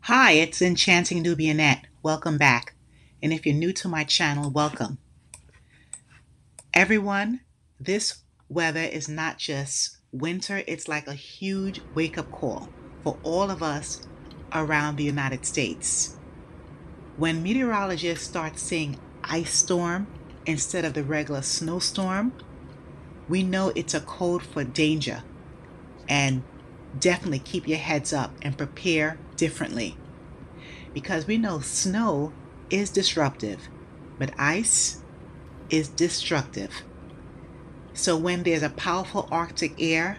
Hi, it's Enchanting Nubianette. Welcome back. And if you're new to my channel, welcome. Everyone, this weather is not just winter, it's like a huge wake up call for all of us around the United States. When meteorologists start saying ice storm instead of the regular snowstorm, we know it's a code for danger. And definitely keep your heads up and prepare differently. Because we know snow is disruptive, but ice is destructive. So when there's a powerful Arctic air,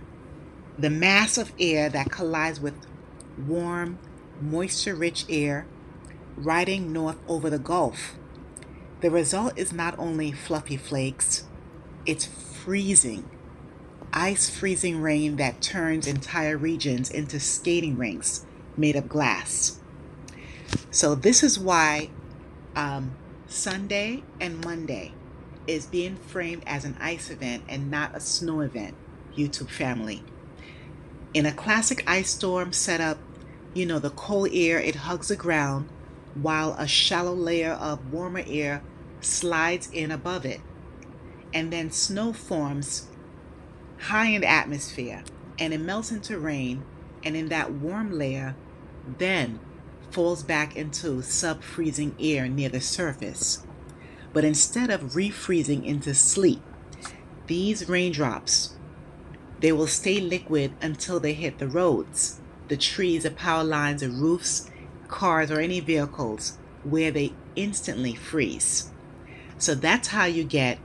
the mass of air that collides with warm, moisture-rich air riding north over the Gulf, the result is not only fluffy flakes, it's freezing, ice freezing rain that turns entire regions into skating rinks made of glass. So this is why Sunday and Monday is being framed as an ice event and not a snow event, YouTube family. In a classic ice storm setup, the cold air, it hugs the ground while a shallow layer of warmer air slides in above it. And then snow forms high in the atmosphere and it melts into rain, and in that warm layer then falls back into sub-freezing air near the surface. But instead of refreezing into sleep, these raindrops, they will stay liquid until they hit the roads, the trees, the power lines, the roofs, cars, or any vehicles, where they instantly freeze. So that's how you get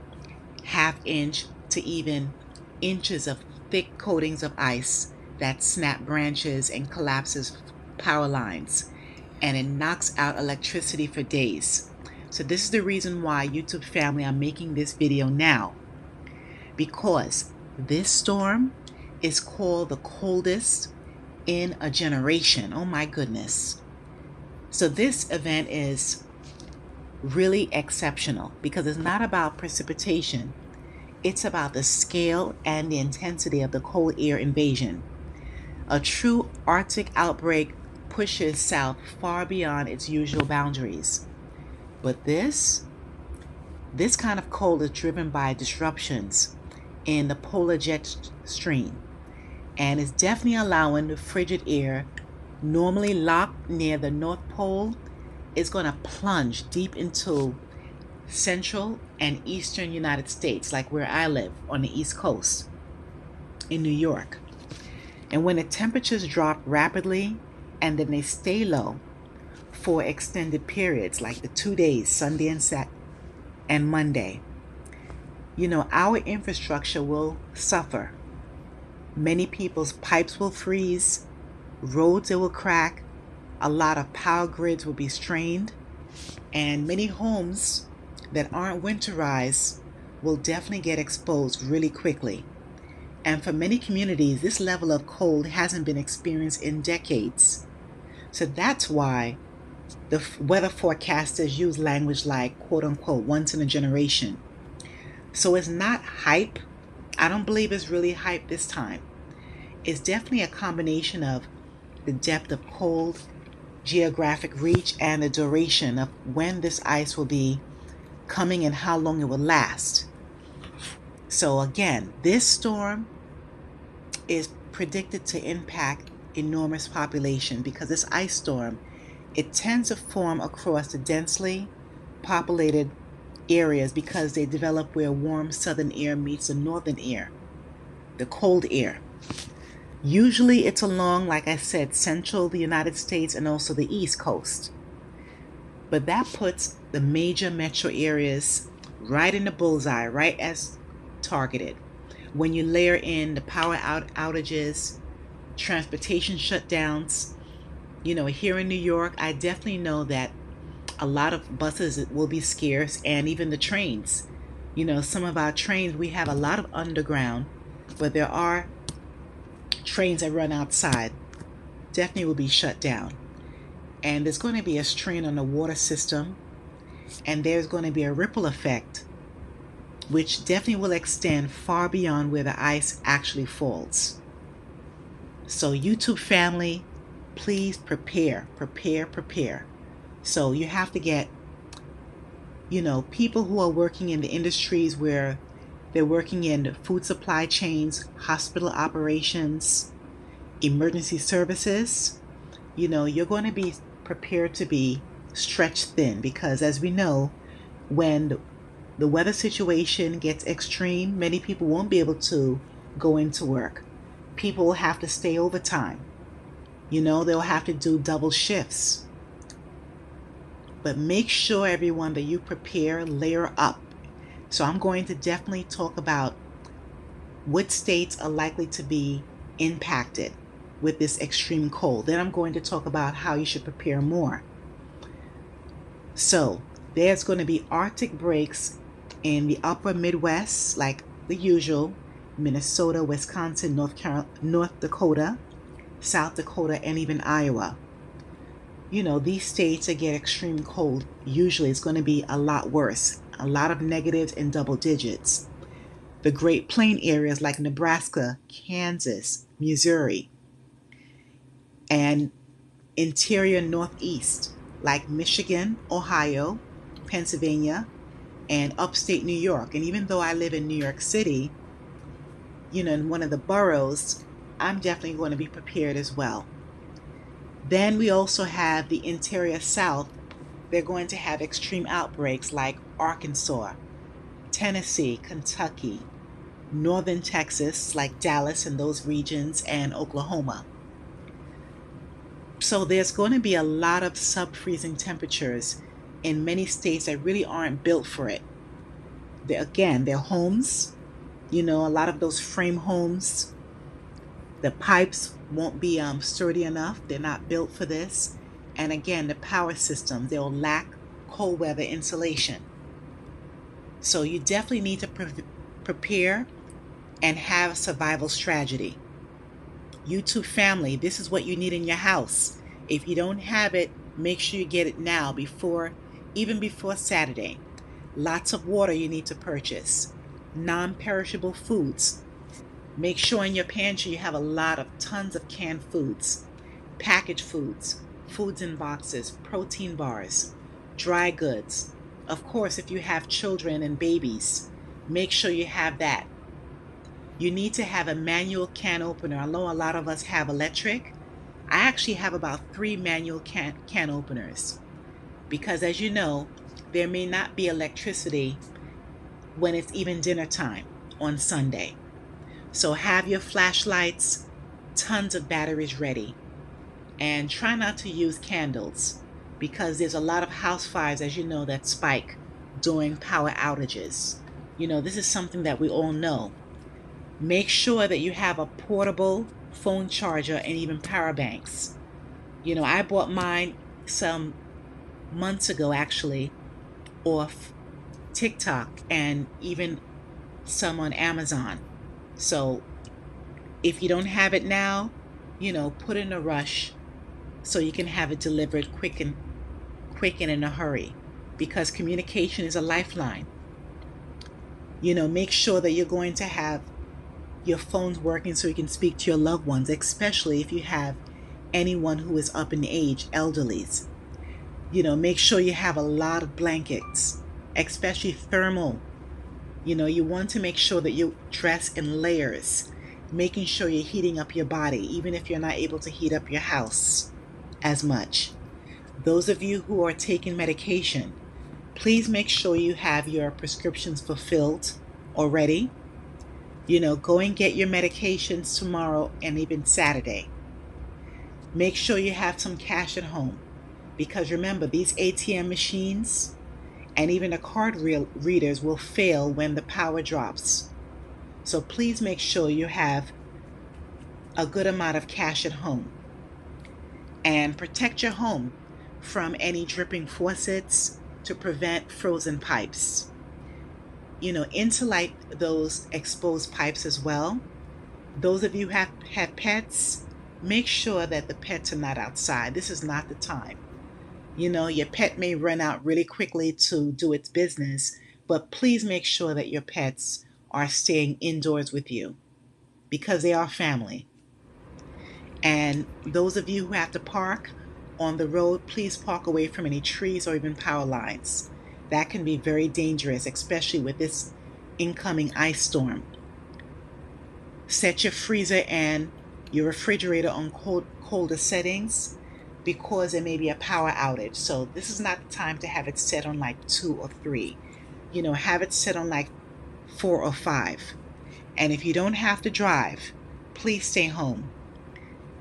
half-inch to even inches of thick coatings of ice that snap branches and collapses power lines, and it knocks out electricity for days. So this is the reason why, YouTube family, I'm making this video now, because this storm is called the coldest in a generation. Oh my goodness. So this event is really exceptional because it's not about precipitation. It's about the scale and the intensity of the cold air invasion. A true Arctic outbreak pushes south far beyond its usual boundaries. But this kind of cold is driven by disruptions in the polar jet stream, and is definitely allowing the frigid air normally locked near the North Pole is going to plunge deep into central and eastern United States, like where I live on the East Coast in New York. And when the temperatures drop rapidly and then they stay low for extended periods, like the 2 days, Sunday and Monday, our infrastructure will suffer. Many people's pipes will freeze, roads will crack, a lot of power grids will be strained, and many homes that aren't winterized will definitely get exposed really quickly. And for many communities, this level of cold hasn't been experienced in decades. So that's why the weather forecasters use language like, quote unquote, once in a generation. So it's not hype. I don't believe it's really hype this time. It's definitely a combination of the depth of cold, geographic reach, and the duration of when this ice will be coming and how long it will last. So again, this storm is predicted to impact enormous population because this ice storm, it tends to form across the densely populated areas because they develop where warm southern air meets the northern air, the cold air. Usually it's along, like I said, central the United States and also the East Coast. But that puts the major metro areas right in the bullseye, right as targeted. When you layer in the power outages, transportation shutdowns, here in New York, I definitely know that a lot of buses will be scarce, and even the trains. Some of our trains, we have a lot of underground, but there are trains that run outside, definitely will be shut down. And there's going to be a strain on the water system, and there's going to be a ripple effect, which definitely will extend far beyond where the ice actually falls. So YouTube family, Please prepare, prepare, prepare. So you have to get, people who are working in the industries where they're working in food supply chains, hospital operations, emergency services. You're going to be prepared to be stretched thin because, as we know, when the weather situation gets extreme, many people won't be able to go into work. People will have to stay overtime. They'll have to do double shifts. But make sure, everyone, that you prepare, layer up. So I'm going to definitely talk about what states are likely to be impacted with this extreme cold. Then I'm going to talk about how you should prepare more. So there's going to be Arctic breaks in the upper Midwest, like the usual: Minnesota, Wisconsin, North Dakota, South Dakota, and even Iowa. These states that get extreme cold, usually it's going to be a lot worse, a lot of negatives in double digits. The Great Plain areas like Nebraska, Kansas, Missouri, and interior Northeast like Michigan, Ohio, Pennsylvania, and upstate New York. And even though I live in New York City, in one of the boroughs, I'm definitely going to be prepared as well. Then we also have the interior South. They're going to have extreme outbreaks like Arkansas, Tennessee, Kentucky, northern Texas, like Dallas and those regions, and Oklahoma. So there's going to be a lot of sub-freezing temperatures in many states that really aren't built for it. They're homes, a lot of those frame homes. The pipes won't be sturdy enough. They're not built for this. And again, the power systems, they'll lack cold weather insulation. So you definitely need to prepare and have a survival strategy. YouTube family, this is what you need in your house. If you don't have it, make sure you get it now, even before Saturday. Lots of water you need to purchase. Non-perishable foods. Make sure in your pantry you have tons of canned foods, packaged foods, foods in boxes, protein bars, dry goods. Of course, if you have children and babies, make sure you have that. You need to have a manual can opener. I know a lot of us have electric. I actually have about 3 manual can openers because, as you know, there may not be electricity when it's even dinner time on Sunday. So have your flashlights, tons of batteries ready, and try not to use candles because there's a lot of house fires, as you know, that spike during power outages. This is something that we all know. Make sure that you have a portable phone charger and even power banks. I bought mine some months ago, actually, off TikTok and even some on Amazon. So if you don't have it now, put in a rush so you can have it delivered quick and in a hurry, because communication is a lifeline. Make sure that you're going to have your phones working so you can speak to your loved ones, especially if you have anyone who is up in age, elderlies. Make sure you have a lot of blankets, especially thermal. You want to make sure that you dress in layers, making sure you're heating up your body, even if you're not able to heat up your house as much. Those of you who are taking medication, please make sure you have your prescriptions fulfilled already. Go and get your medications tomorrow and even Saturday. Make sure you have some cash at home because remember, these ATM machines and even the card readers will fail when the power drops. So please make sure you have a good amount of cash at home. And protect your home from any dripping faucets to prevent frozen pipes. Insulate those exposed pipes as well. Those of you who have pets, make sure that the pets are not outside. This is not the time. Your pet may run out really quickly to do its business, but please make sure that your pets are staying indoors with you because they are family. And those of you who have to park on the road, please park away from any trees or even power lines. That can be very dangerous, especially with this incoming ice storm. Set your freezer and your refrigerator on colder settings because there may be a power outage. So this is not the time to have it set on like 2 or 3. Have it set on like 4 or 5. And if you don't have to drive, please stay home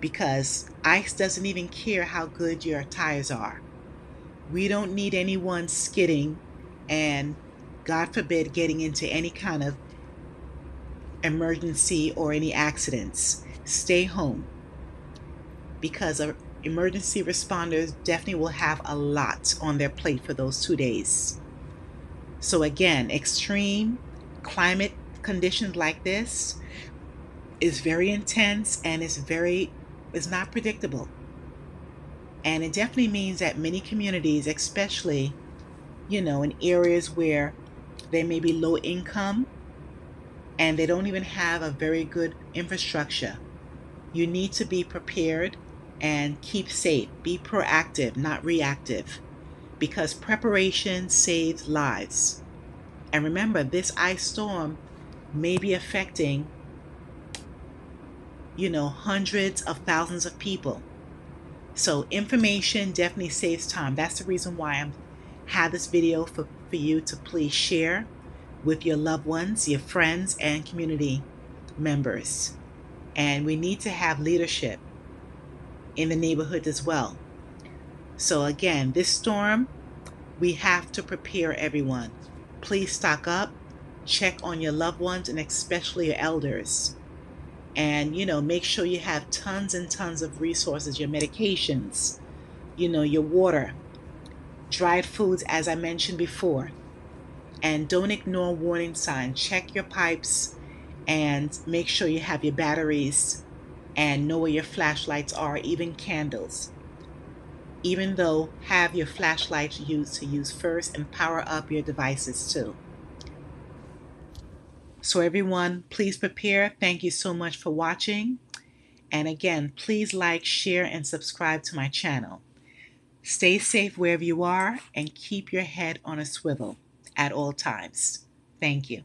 because ice doesn't even care how good your tires are. We don't need anyone skidding and, God forbid, getting into any kind of emergency or any accidents. Stay home because emergency responders definitely will have a lot on their plate for those 2 days. So again, extreme climate conditions like this is very intense and is not predictable. And it definitely means that many communities, especially, in areas where they may be low income and they don't even have a very good infrastructure, you need to be prepared and keep safe. Be proactive, not reactive, because preparation saves lives. And remember, this ice storm may be affecting, hundreds of thousands of people. So information definitely saves time. That's the reason why I have this video for you to please share with your loved ones, your friends, and community members. And we need to have leadership in the neighborhood as well. So again, this storm, we have to prepare everyone. Please stock up, check on your loved ones, and especially your elders. And, make sure you have tons and tons of resources, your medications, your water, dried foods, as I mentioned before. And don't ignore warning signs. Check your pipes and make sure you have your batteries and know where your flashlights are, even candles. Even though, have your flashlights to use first and power up your devices too. So everyone, please prepare. Thank you so much for watching. And again, please like, share, and subscribe to my channel. Stay safe wherever you are and keep your head on a swivel at all times. Thank you.